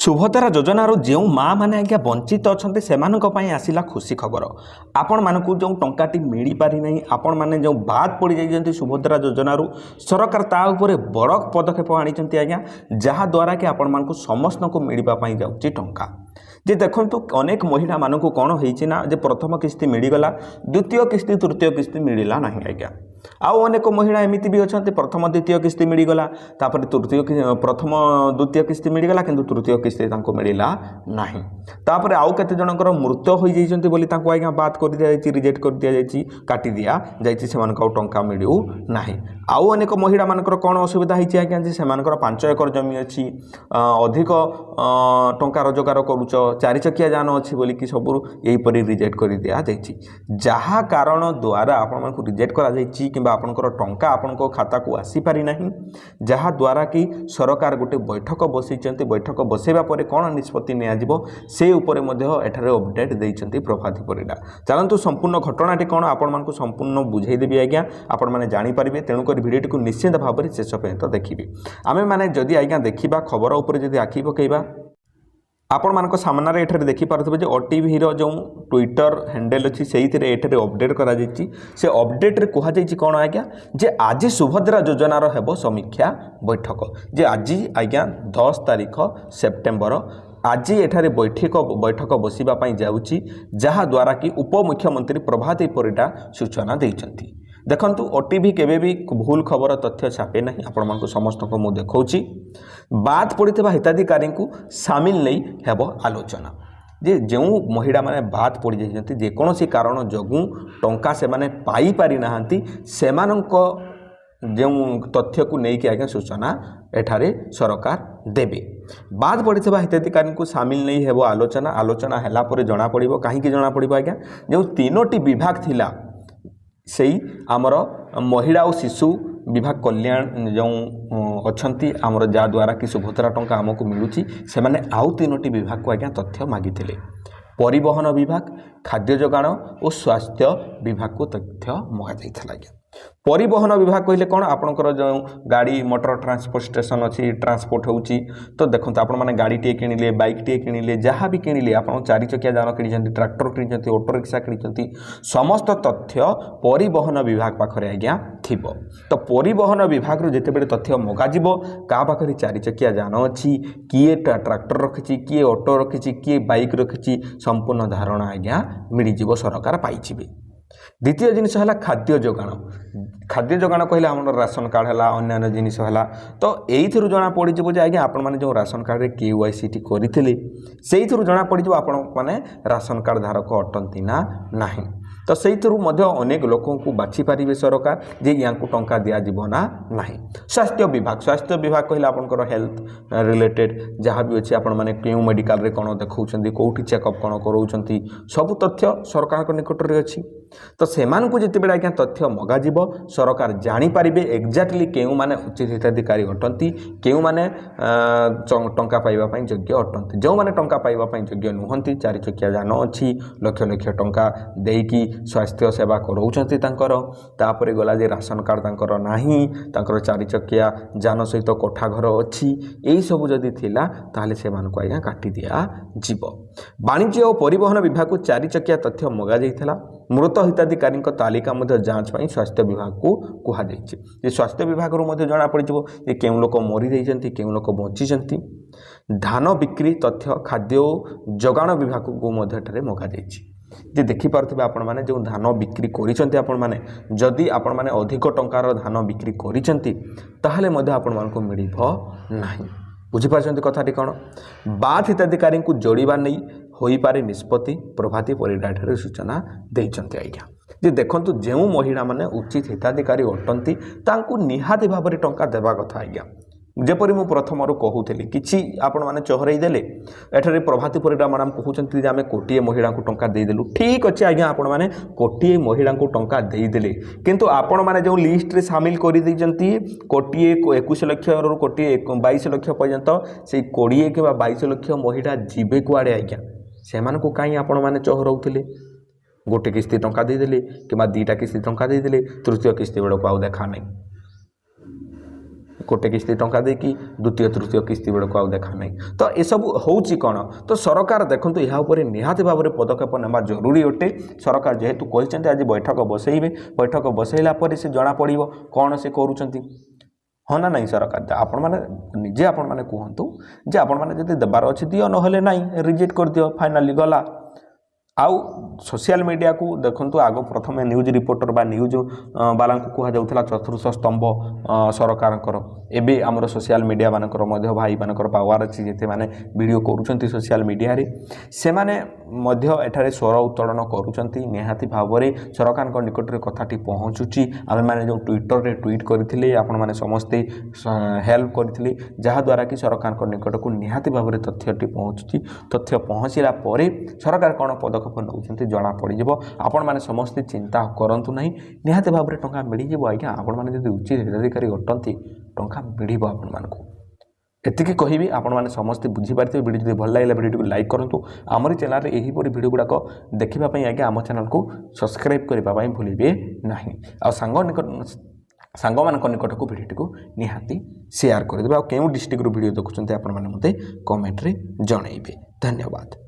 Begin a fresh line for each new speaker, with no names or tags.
सुभद्रा योजनार जो माँ मैंने आज्ञा वंचित अच्छा से आसला खुशी खबर आपण मानक जो टंकाटी मिल पारि नहीं आपण मैंने जो बाद पड़ जाइए सुभद्रा योजनार सरकार ताऊपर बड़ पदक्षेप आनी आज्ञा जहाद्वारा कि आपण मानक समस्त को मिलवाई जाऊँगी टंका जे देखु अनेक महिला मानक कौन होना जे प्रथम किस्ती मिलगला द्वितीय किस्ती तृतीय किस्ती मिलला ना आज्ञा आउ अनेक महिला एमती भी अच्छा प्रथम द्वितीय किस्ती मिलगला तृतीय प्रथम द्वितीय किस्ती मिलगला किंतु तृतीय किस्ती मिलला ना तापर आउ केते जनकर मृत्यु हो जाइछन्ति बोली तांको आज्ञा बात कर दिया जाइछि रिजेक्ट कर दिया जाइछि काटी दिया जाइछि सेमानक टंका मिलू नाही आउ अनेक महिला मानकर कौन असुविधा होइछि आज्ञा जे सेमानकर 5 एकर जमी अछि अधिक टंका रोजगार करूछ 4 चकिया जान अछि बोली कि सब यही परि रिजेक्ट कर दिया जाइछि जहा कारण द्वारा आपण मानक रिजेक्ट करा जाइछि किंबा आपनकर टंका आपनको खाता को आसी पारि नाही जहा द्वारा कि सरकार गोटे बैठक बसैछन्ति बैठक बसेबा परे कोन निष्पत्ति निया जिवो से उपरे मध्ये एठारे अपडेट दैछन्ति प्रभाती परिडा चलंतु संपूर्ण घटनाटी कोन आपण मानक संपूर्ण बुझाई देबी आज्ञा आपण माने जानि परिबे तेणु कर भिडियो को निश्चित भाव में शेष पर्यंत देखिए आमे माने जदि आज्ञा देखिबा खबर उपरे जदि आखि पकेबा आपण मानक सामना रे एठारे देखि पारथबे जे ओटीवी रो जो ट्विटर हैंडल अछि सेहितरे एठारे अपडेट करा जाइछि से अपडेट रे कहा जाइछि कोन आज्ञा जे आज सुभद्रा योजना रो हेबो समीक्षा बैठक जे आज आज्ञा 10 तारिख सेप्टेम्बर आज एठारे बैठक बसिबा जाउछि जहा द्वारा कि उपमुख्यमंत्री प्रभाती परिडा सूचना दैछन्ति देखंतु ओटीवी केबे भी भूल खबर तथ्य छापे नहीं आपण मानक समस्त को मु देखौछि बात पड़ितबा हिताधिकारी को सामिल नहीं हेबो आलोचना जे जो महिला माने बात पड़ जाइछन्ति जे कोनोसी कारण जगु टंका से माने पाई पारि नाहंती सेमानक जो तथ्य को नहीं कि आज्ञा सूचना एठारे सरकार देबे बाद पड़ितबा हिताधिकारी को सामिल नहीं हेबो आलोचना आलोचना हेला परे जणा पड़िबो काहे कि जणा पड़िबो आज्ञा जो तीनोटी विभाग थिला सेई आमर महिला और शिशु विभाग कल्याण जो अच्छी आमर जा द्वारा कि सुभद्रा टंका आमको मिलूची से माने आउ तीनोटी विभाग को आज्ञा तथ्य मागिथिले परिवहन विभाग खाद्य जोगाण और स्वास्थ्य विभाग को तथ्य मगा जाइथिला आज्ञा परिवहन विभाग कहले कौन आपणकर जो गाड़ी मोटर ट्रांसपोर्ट स्टेशन अच्छी ट्रांसपोर्ट होउची तो देखो आपण माने गाड़ी टे किनिले बाइक टे किनिले जहाँ भी किनिले आपण 4 चकिया जान किनिछन्ति ट्रैक्टर किनिछन्ति ऑटो रिक्शा किनिछन्ति समस्त तथ्य परिवहन विभाग पाखरे आज्ञा थिबो तो परिवहन विभाग रो जेते बेले तथ्य मगा जिवो का पाखरे 4 चकिया जान अछि किए ट्रैक्टर रखिछि किए ऑटो रखिछि किए बाइक रखिछि संपूर्ण धारणा आज्ञा मिली जिवो सरकार पाइछिबे द्वितीय जिनिस है खाद्य जोगाण कहले आम राशन कार्ड है अन्य जिनिस है तो यही जना पड़ जाए आज्ञा आपण मैंने जो राशन कार्ड में KYC टी करते से जना पड़ आपण मैंने राशन कार्ड धारक अटंती ना नहीं तो से अनेक लोकों को बाछि पारे सरकार जे या टंका दि जाव ना नहीं स्वास्थ्य विभाग कहले आपंकर हेल्थ रिलेटेड जहाँ भी अच्छे आपण मैंने क्यों मेडिकल रे कौन देखा कौटी चेकअप कौन कराउछन्ति सब तथ्य सरकार निकट में अच्छी तो सेमान को जिते बेले आज्ञा तथ्य मगा जिवो सरकार जानी पारिबे एक्जाक्टली केउ माने उचित हिताधिकारी अटंती केउ माने टंका पाइबा पई योग्य अटंती जो माने टंका पाइबा पई योग्य नुहंती 4 चकिया जान अछि लक्ष लक्ष टंका देकी स्वास्थ्य सेवा कराउछन्ति तांकर तापरे गला जे राशन कार्ड तांकर नाही तांकर 4 चकिया जान सहित कोठा घर अछि एई सब जदी थिला ताले सेमान को आज्ञा काटी दिया जीवो वाणिज्य और परिवहन विभाग को 4 चकिया तथ्य मगा जाइथिला मृत हिताधिकारी तालिका जांच पाई स्वास्थ्य विभाग को कहा जाइए स्वास्थ्य विभाग जना पड़ जे केउ लोक मरी जाइछन्ति केउ लोक बंचिछन्ति धान बिक्री तथ्य खाद्य जोगाण विभाग को मगा जाइए जे देखिपे आपण मैंने जो धान बिक्री करिसेंति आपण माने जदि आपण माने अधिक टंकार धान बिक्री करिसेंति ताहले मध्ये आपण मानको मिलिबो नाही बुझिपारछन्ति कथाटी कौन बात हिताधिकारी को जोड़वा नहीं होई पारे निष्पत्ति प्रभाती परिडा ठारे सूचना दैछन्ति आज्ञा जे देखंतु जो महिला माने उचित हिताधिकारी अटंती तांकु निहाती भाव में टंका देवा कथा आज्ञा जेपरी मु प्रथमरु कहूली किछि आपण माने चहरई देले एठारे प्रभाती परिडा मैडम कहउछन्ति जे आमे कोटिए महिला को टंका दे देलु ठीक अछि आज्ञा आपण माने कोटिए महिला को टंका दे देले किंतु आपण माने जो लिस्ट रे शामिल करि दैछन्ति कोटिए 21 लाख रु कोटिए 22 लाख पर्यंत से 20 के 22 लाख महिला जीवे कुआडे आज्ञा सेमान को काई आपण माने चहरउथिले गोटे किस्ती टंका दे देले किबा 2टा किस्ती टंका दे देले तृतीय किस्ती बेडको आउ देखा नहीं गोटे किस्ती टंका देकी द्वितीय तृतीय किस्ती बेलू आउ देखा नहीं तो यू हूँ कौन तो सरकार देखो यहाँ निहाती भाव में पदक्षेप नेबा जरूरी अटे सरकार जेहेतु कहते आज बैठक बसैबे बैठक बसैला पर से जना पड़ कौन से करुँच हाँ ना नहीं सरकार आपण मैंने निजे आपण मैंने कहतु जे आपण मैंने जब देवार अच्छे दियो ना ना रिजेक्ट कर दियो फाइनाली गला आउ सोशल मीडिया को देखंतु आग प्रथम न्यूज रिपोर्टर बा न्यूज बाला को कह जाउथला चतुर्थ स्तंभ सरकार एबे आमर सोशल मीडिया मानकर मध्य भाई मानकर पावर अच्छी जेते माने वीडियो करूछंती सोशल मीडिया रे से माने मध्य एठारे स्वर उत्तोलन करूछंती निहाती भाव में सरकार को निकट रे कथाटी पहुँचुची आमे माने जो ट्विटर रे ट्वीट करथिले आपण माने समस्ते हेल्प करथिले जहा द्वारा कि सरकार को निकट को निहाती भाव में तथ्यटी पहुँचुची तथ्य पहुँचला पर सरकार कौन पदक्षेप नौकरी जना पड़ आपण मैंने समस्ते चिंता करतु ना निहाती भाव में टंका मिल आज्ञा आपण मैंने जब उचित हिताधिकारी अटंती टंका मिल आपण मानक एतिकी कहबी आपण मैंने समस्ते बुझीपारे वीडियो जब भल लगे वीडियो को लाइक करूँ आमरी चैनल में यहीपरि वीडियो गुड़ाक देखापी आज्ञा आम चैनल को सब्सक्राइब करने भूलिए ना आ सांग मान निकट को वीडियो को निहाती शेयर करदे आ केउं डिस्ट्रिक्ट वीडियो देखुं आपण मैंने मते कमेंट रे जनइबे। धन्यवाद।